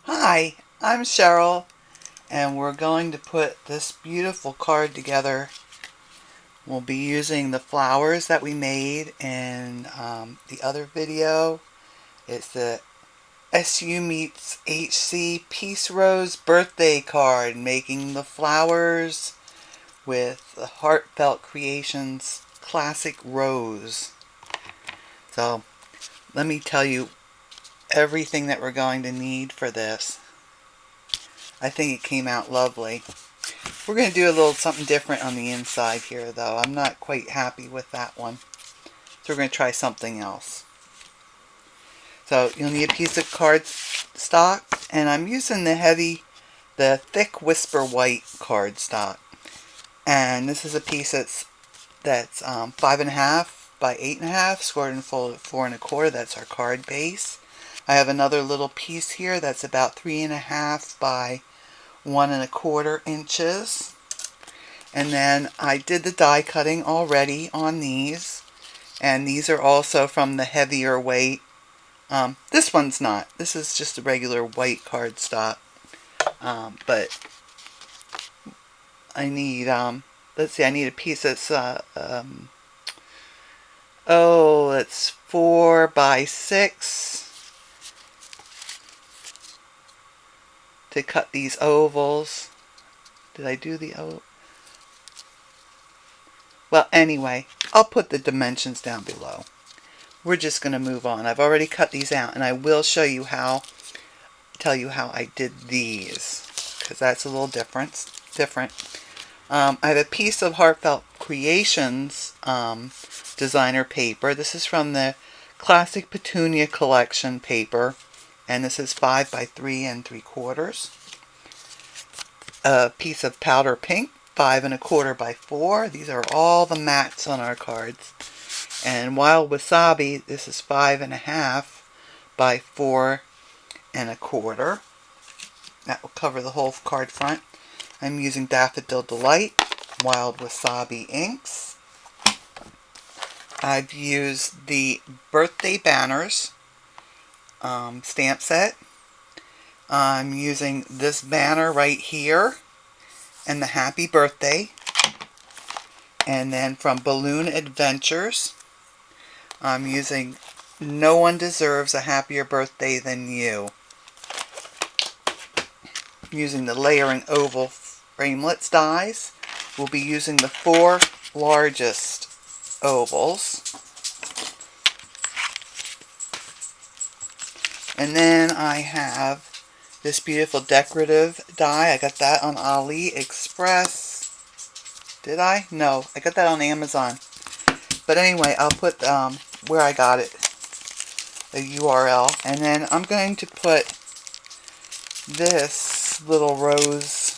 Hi, I'm Cheryl, and we're going to put this beautiful card together. We'll be using the flowers that we made in the other video. It's the SU Meets HC Peace Rose birthday card, making the flowers with the Heartfelt Creations Classic Rose. So, let me tell you everything that we're going to need for this. I think it came out lovely. We're going to do a little something different on the inside here, though. I'm not quite happy with that one. So we're going to try something else. So you'll need a piece of cardstock, and I'm using the thick Whisper White cardstock. And this is a piece that's 5.5 by 8.5, scored and folded 4 1/4. That's our card base. I have another little piece here that's about 3.5 by 1 1/4 inches. And then I did the die cutting already on these. And these are also from the heavier weight. This one's not. This is just a regular white cardstock. But I need, let's see, I need a piece that's, it's 4 by 6 to cut these ovals. Did I do the oval? Well, anyway, I'll put the dimensions down below. We're just going to move on. I've already cut these out, and I will show you tell you how I did these, because that's a little different. I have a piece of Heartfelt Creations designer paper. This is from the Classic Petunia collection paper, and this is 5 by 3 3/4. A piece of powder pink, 5 1/4 by 4. These are all the mats on our cards. And Wild Wasabi, this is 5.5 by 4 1/4. That will cover the whole card front. I'm using Daffodil Delight, Wild Wasabi inks. I've used the Birthday Banners stamp set. I'm using this banner right here and the Happy Birthday. And then from Balloon Adventures, I'm using No One Deserves a Happier Birthday Than You. I'm using the Layering Oval Framelits dies. We'll be using the 4 largest ovals. And then I have this beautiful decorative die. I got that on AliExpress. Did I? No, I got that on Amazon. But anyway, I'll put where I got it, the URL. And then I'm going to put this little rose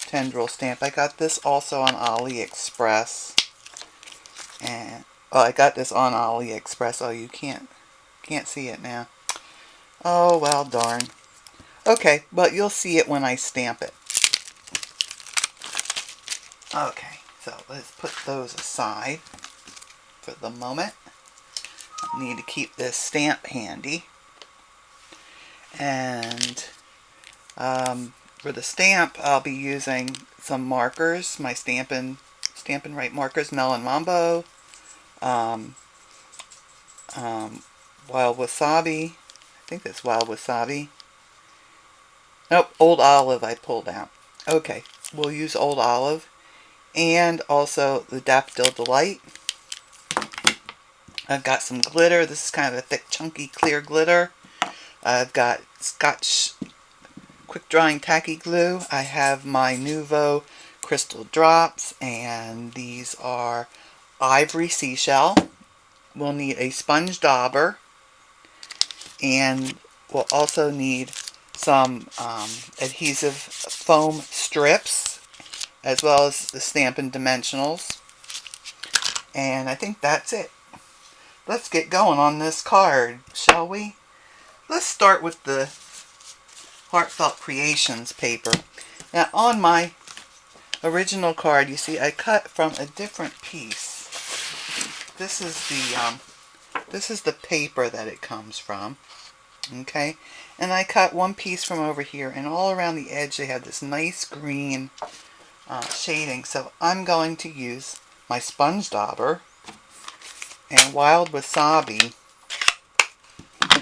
tendril stamp. I got this also on AliExpress. And I got this on AliExpress. Oh, you can't see it now. Oh, well, darn. Okay, but you'll see it when I stamp it. Okay, so let's put those aside for the moment. I need to keep this stamp handy. And for the stamp, I'll be using some markers, my Stampin' Right markers, Melon Mambo, Wild Wasabi. I think that's Wild Wasabi. Nope, Old Olive I pulled out. Okay, we'll use Old Olive. And also the Daffodil Delight. I've got some glitter. This is kind of a thick, chunky, clear glitter. I've got Scotch quick drying tacky glue. I have my Nouveau crystal drops, and these are ivory seashell. We'll need a sponge dauber, and we'll also need some adhesive foam strips, as well as the Stampin Dimensionals. And I think that's it. Let's get going on this card, shall we? Let's start with the Heartfelt Creations paper. Now on my original card, you see I cut from a different piece. This is the paper that it comes from. Okay, and I cut one piece from over here, and all around the edge they have this nice green shading. So I'm going to use my sponge dauber and wild wasabi.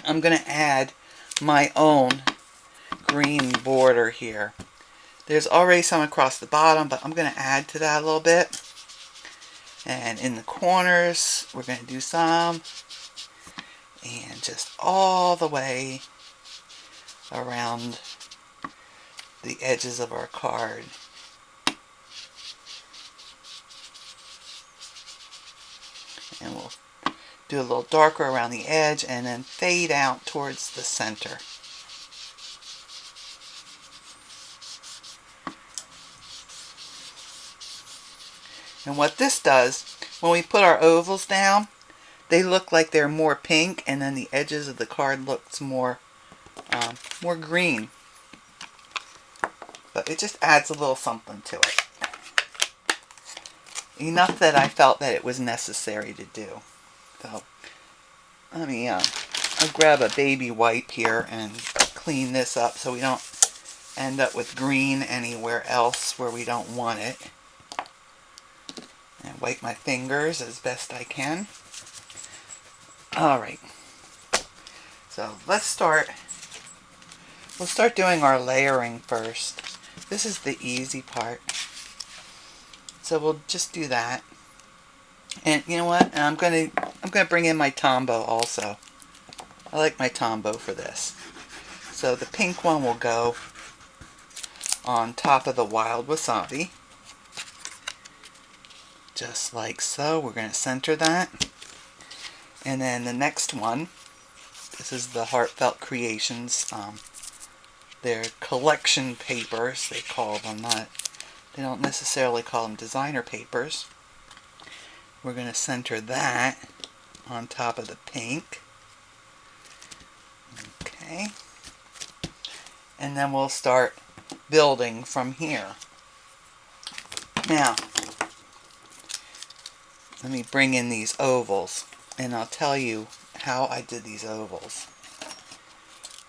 I'm going to add my own green border here. There's already some across the bottom, but I'm going to add to that a little bit. And in the corners, we're going to do some. And just all the way around the edges of our card. And we'll do a little darker around the edge and then fade out towards the center. And what this does, when we put our ovals down, they look like they're more pink, and then the edges of the card looks more green. But it just adds a little something to it. Enough that I felt that it was necessary to do. So let me I'll grab a baby wipe here and clean this up so we don't end up with green anywhere else where we don't want it. And wipe my fingers as best I can. Alright. So let's start doing our layering first. This is the easy part. So we'll just do that. And you know what? And I'm gonna bring in my Tombow also. I like my Tombow for this. So the pink one will go on top of the wild wasabi. Just like so. We're going to center that. And then the next one, this is the Heartfelt Creations. They're collection papers, they call them. They don't necessarily call them designer papers. We're going to center that on top of the pink. Okay. And then we'll start building from here. Now, let me bring in these ovals, and I'll tell you how I did these ovals.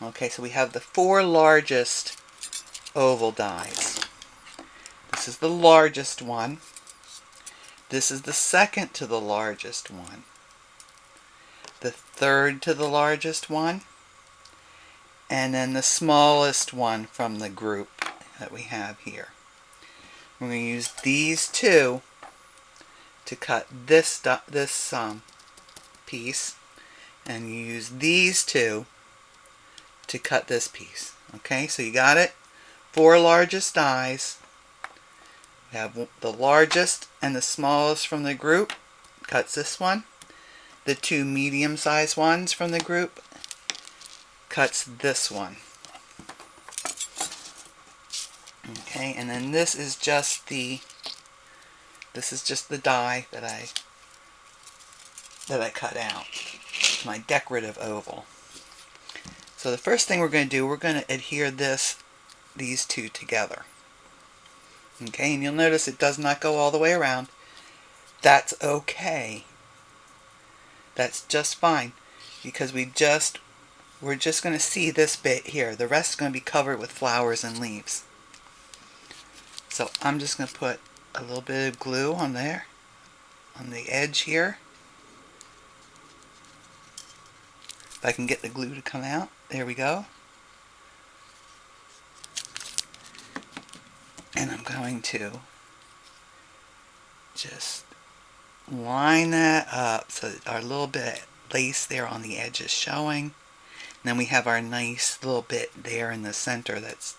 Okay, so we have the 4 largest oval dies. This is the largest one. This is the second to the largest one. The third to the largest one. And then the smallest one from the group that we have here. We're going to use these two to cut this piece, and you use these two to cut this piece. Okay, so you got it? 4 largest dies. We have the largest and the smallest from the group, cuts this one. The 2 medium-sized ones from the group, cuts this one. Okay, and then this is just the die that I cut out, my decorative oval. So the first thing we're going to do, we're going to adhere these two together. Okay, and you'll notice it does not go all the way around. That's okay. That's just fine, because we're just going to see this bit here. The rest is going to be covered with flowers and leaves. So I'm just going to put a little bit of glue on there, on the edge here. If I can get the glue to come out. There we go. And I'm going to just line that up so that our little bit of lace there on the edge is showing. And then we have our nice little bit there in the center that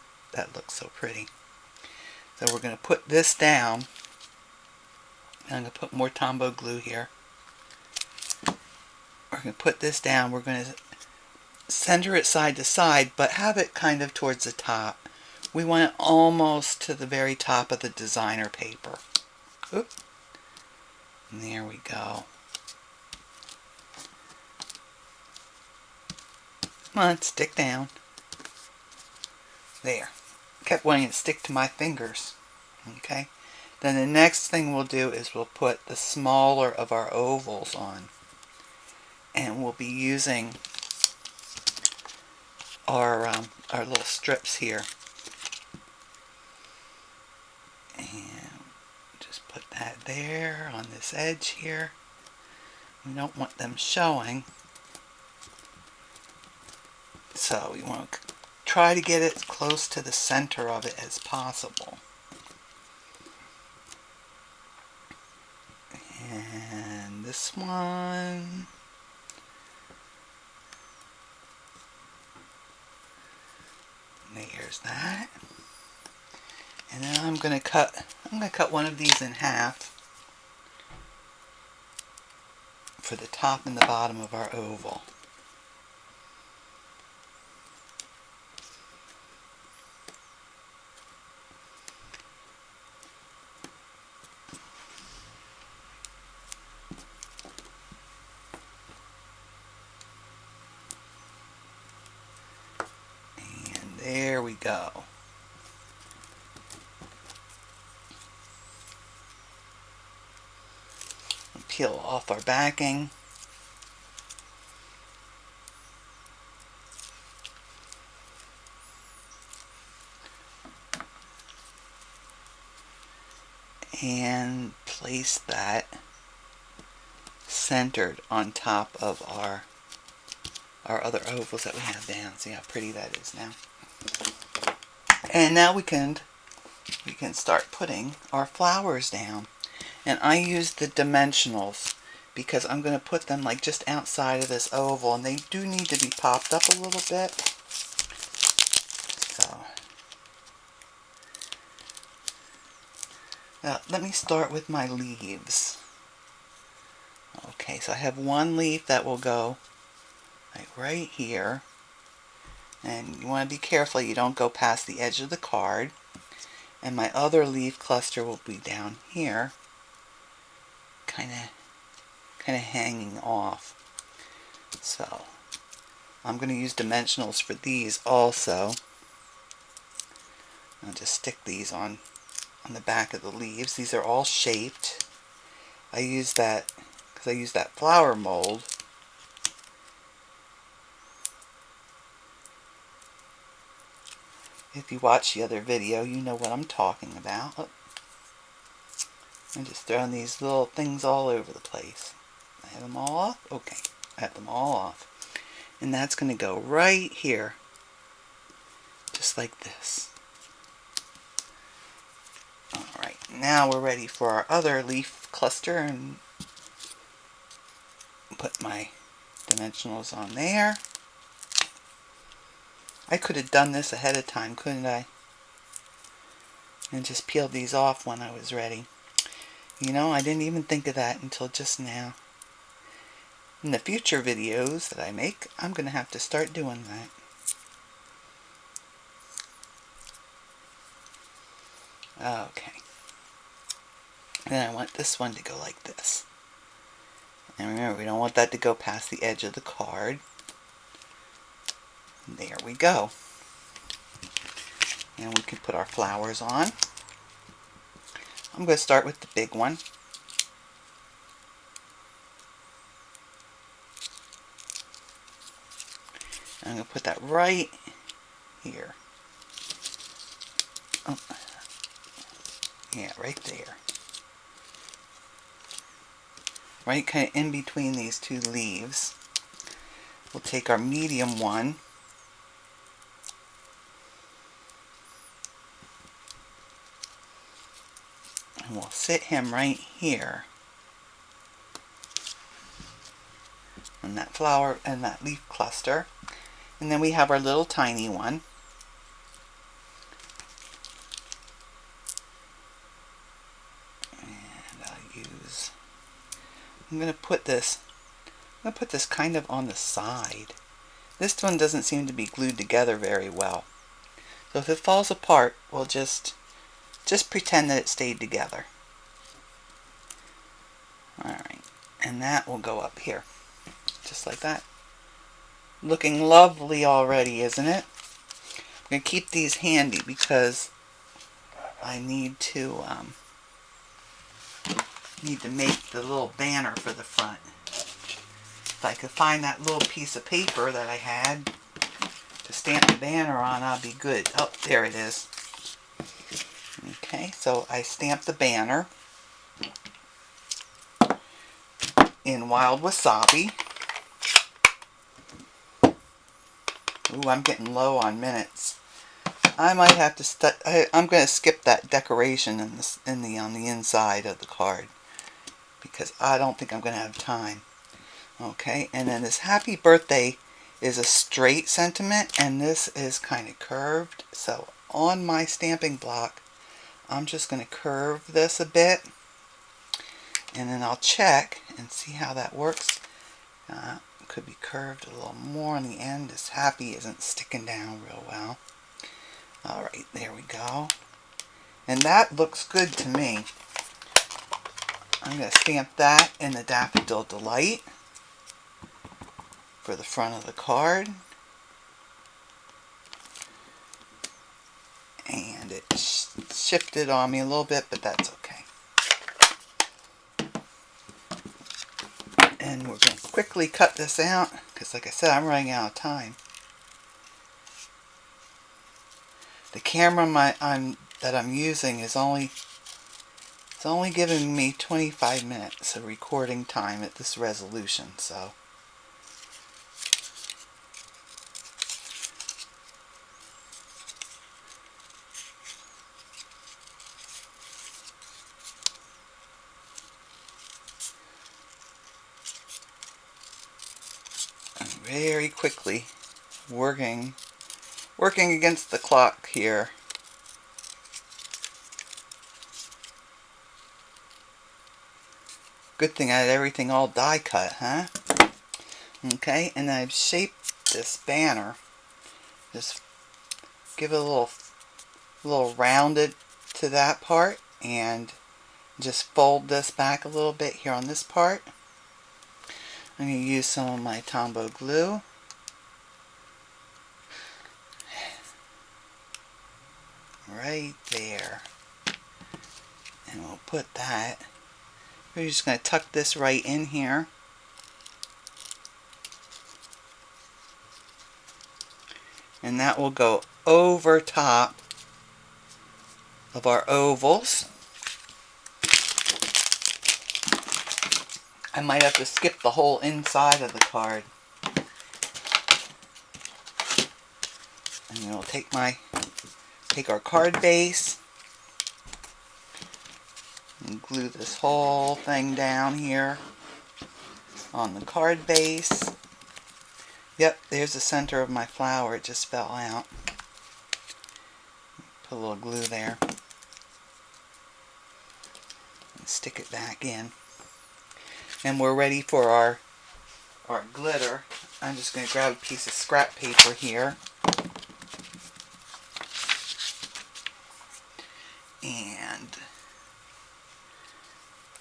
looks so pretty. So we're going to put this down. I'm going to put more Tombow glue here. We're going to put this down. We're going to center it side to side, but have it kind of towards the top. We want it almost to the very top of the designer paper. Oop. And there we go. Come on, stick down. There. Kept wanting it to stick to my fingers. Okay. Then the next thing we'll do is we'll put the smaller of our ovals on. And we'll be using our little strips here. And just put that there on this edge here. We don't want them showing. So we want to try to get it close to the center of it as possible. And this one. There's that. And then I'm going to cut one of these in half for the top and the bottom of our oval. And there we go. Peel off our backing. And place that centered on top of our other ovals that we have down. See how pretty that is now. And now we can start putting our flowers down. And I use the Dimensionals because I'm going to put them like just outside of this oval, and they do need to be popped up a little bit. So now let me start with my leaves. Okay, so I have one leaf that will go like right here, and you want to be careful you don't go past the edge of the card. And my other leaf cluster will be down here, kind of hanging off. So I'm going to use Dimensionals for these also. I'll just stick these on the back of the leaves. These are all shaped. I use that because I use that flower mold. If you watch the other video, you know what I'm talking about. Oh. I'm just throwing these little things all over the place. I have them all off? Okay, I have them all off. And that's going to go right here. Just like this. Alright, now we're ready for our other leaf cluster, and put my Dimensionals on there. I could have done this ahead of time, couldn't I? And just peeled these off when I was ready. You know, I didn't even think of that until just now. In the future videos that I make, I'm going to have to start doing that. Okay. Then I want this one to go like this. And remember, we don't want that to go past the edge of the card. There we go. And we can put our flowers on. I'm going to start with the big one. I'm going to put that right here. Oh. Yeah, right there. Right kind of in between these two leaves. We'll take our medium one. And we'll sit him right here. And that flower and that leaf cluster. And then we have our little tiny one. And I'm going to put this kind of on the side. This one doesn't seem to be glued together very well. So if it falls apart, we'll just pretend that it stayed together. Alright, and that will go up here. Just like that. Looking lovely already, isn't it? I'm going to keep these handy because I need to make the little banner for the front. If I could find that little piece of paper that I had to stamp the banner on, I'll be good. Oh, there it is. Okay, so I stamped the banner in Wild Wasabi. Ooh, I'm getting low on minutes. I might have to I'm going to skip that decoration on the inside of the card because I don't think I'm going to have time. Okay, and then this happy birthday is a straight sentiment, and this is kind of curved. So on my stamping block, I'm just going to curve this a bit, and then I'll check and see how that works. Could be curved a little more on the end. This happy isn't sticking down real well. Alright, there we go. And that looks good to me. I'm going to stamp that in the Daffodil Delight for the front of the card. And it shifted on me a little bit, but that's okay. And we're going to quickly cut this out because, like I said, I'm running out of time. The camera that I'm using is only giving me 25 minutes of recording time at this resolution, so I'm very quickly working against the clock here. Good thing I had everything all die cut, huh? Okay, and I've shaped this banner. Just give it a little rounded to that part, and just fold this back a little bit here on this part. I'm going to use some of my Tombow glue. Right there. And we'll put that. We're just going to tuck this right in here. And that will go over top of our ovals. I might have to skip the whole inside of the card. And we'll take our card base and glue this whole thing down here on the card base. Yep, there's the center of my flower. It just fell out. Put a little glue there. And stick it back in. And we're ready for our glitter. I'm just going to grab a piece of scrap paper here. And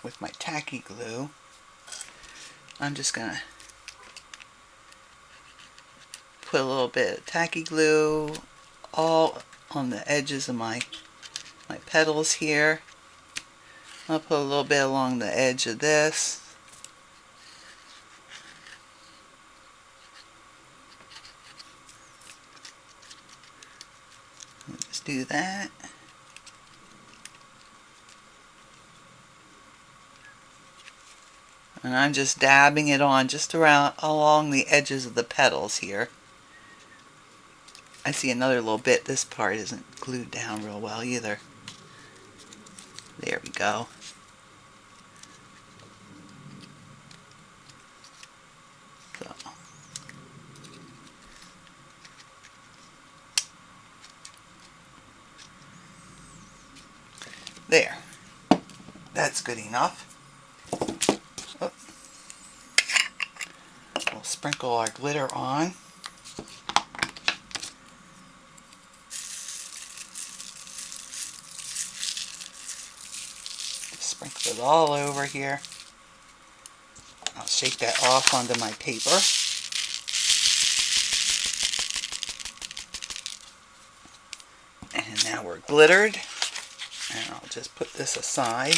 with my tacky glue, I'm just going to put a little bit of tacky glue all on the edges of my petals here. I'll put a little bit along the edge of this. Let's do that. And I'm just dabbing it on just around along the edges of the petals here. I see another little bit. This part isn't glued down real well either. There we go. So. There. That's good enough. Oh. We'll sprinkle our glitter on. Sprinkle it all over here. I'll shake that off onto my paper. And now we're glittered. And I'll just put this aside.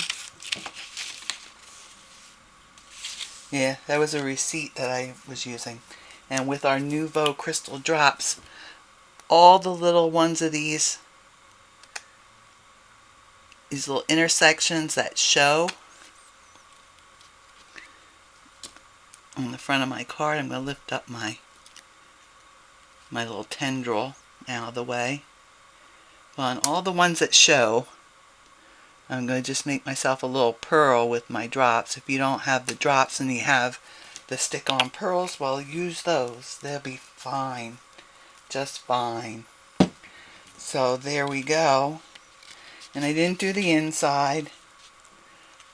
Yeah, that was a receipt that I was using. And with our Nouveau crystal drops, all the little ones of these little intersections that show on the front of my card. I'm going to lift up my little tendril out of the way. Well, on all the ones that show, I'm going to just make myself a little pearl with my drops. If you don't have the drops and you have the stick-on pearls, well, use those. They'll be fine. Just fine. So there we go. And I didn't do the inside,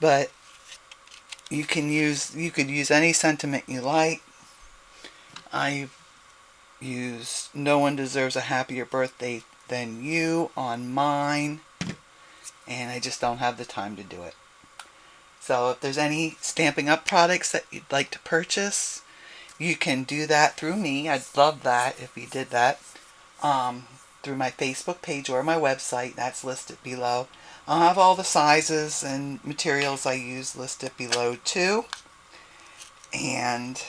but you could use any sentiment you like. I used "No One Deserves a Happier Birthday Than You" on mine, and I just don't have the time to do it. So if there's any Stampin' Up products that you'd like to purchase, you can do that through me. I'd love that if you did that. Through my Facebook page or my website. That's listed below. I'll have all the sizes and materials I use listed below too. And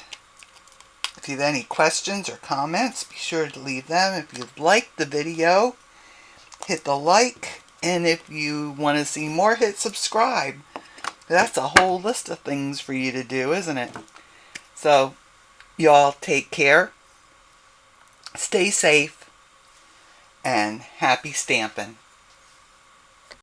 if you have any questions or comments, be sure to leave them. If you liked the video, hit the like. And if you want to see more, hit subscribe. That's a whole list of things for you to do, isn't it? So, y'all take care. Stay safe. And happy stamping.